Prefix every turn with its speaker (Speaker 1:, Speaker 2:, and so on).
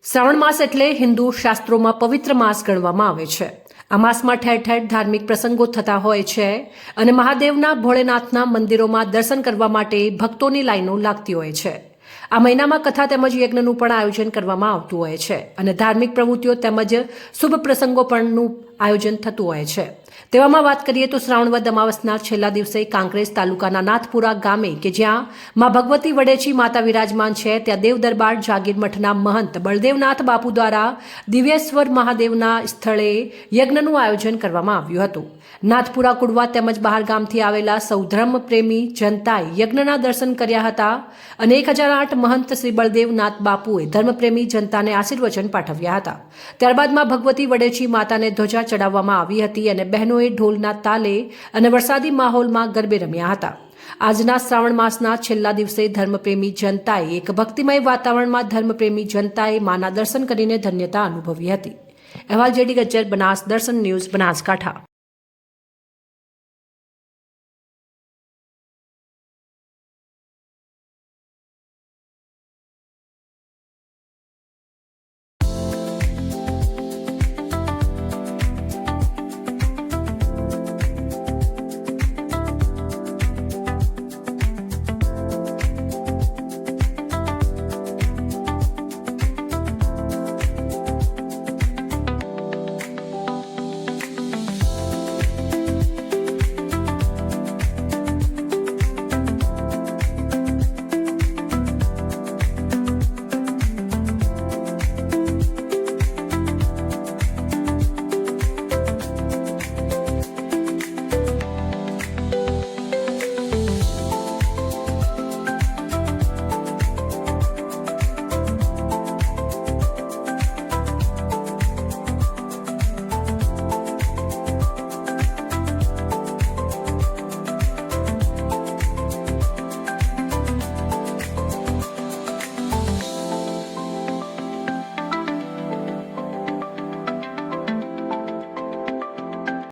Speaker 1: શ્રાવણ માસ એટલે હિન્દુ શાસ્ત્રોમાં પવિત્ર માસ ગણવામાં આવે છે। આ માસમાં ઠેર ઠેર ધાર્મિક પ્રસંગો થતા હોય છે અને મહાદેવના ભોળેનાથના મંદિરોમાં દર્શન કરવા માટે ભક્તોની લાઈનો લાગતી હોય છે। આ મહિનામાં કથા તેમજ યજ્ઞનું પણ આયોજન કરવામાં આવતું હોય છે અને ધાર્મિક પ્રવૃત્તિઓ તેમજ શુભ પ્રસંગો પણનું આયોજન થતું હોય છે। તેવામાં વાત કરીએ તો શ્રાવણ વદ અમાવસના છેલ્લા દિવસે કાંકરેજ તાલુકાના નાથપુરા ગામે કે જ્યાં માં ભગવતી વડેચી માતા વિરાજમાન છે ત્યાં દેવ દરબાર જાગીર મઠના મહંત બળદેવનાથ બાપુ દ્વારા દિવ્યેશ્વર મહાદેવના સ્થળે યજ્ઞનું આયોજન કરવામાં આવ્યું હતું। નાથપુરા કુડવા તેમજ બહાર ગામથી આવેલા સૌ ધર્મ પ્રેમી જનતાએ યજ્ઞના દર્શન કર્યા હતા અને 1008 મહંત શ્રી બળદેવનાથ બાપુએ ધર્મપ્રેમી જનતાને આશીર્વચન પાઠવ્યા હતા। ત્યારબાદમાં ભગવતી વડેચી માતાને ધ્વજા ચડાવવામાં આવી હતી અને બહેનોએ ઢોલના તાલે અને વરસાદી માહોલમાં ગરબે રમ્યા હતા। આજના શ્રાવણ માસના છેલ્લા દિવસે ધર્મપ્રેમી જનતાએ એક ભક્તિમય વાતાવરણમાં ધર્મપ્રેમી જનતાએ માના દર્શન કરીને ધન્યતા અનુભવી હતી। અહેવાલ જેડી ગજ્જર, બનાસ દર્શન ન્યૂઝ, બનાસકાંઠા।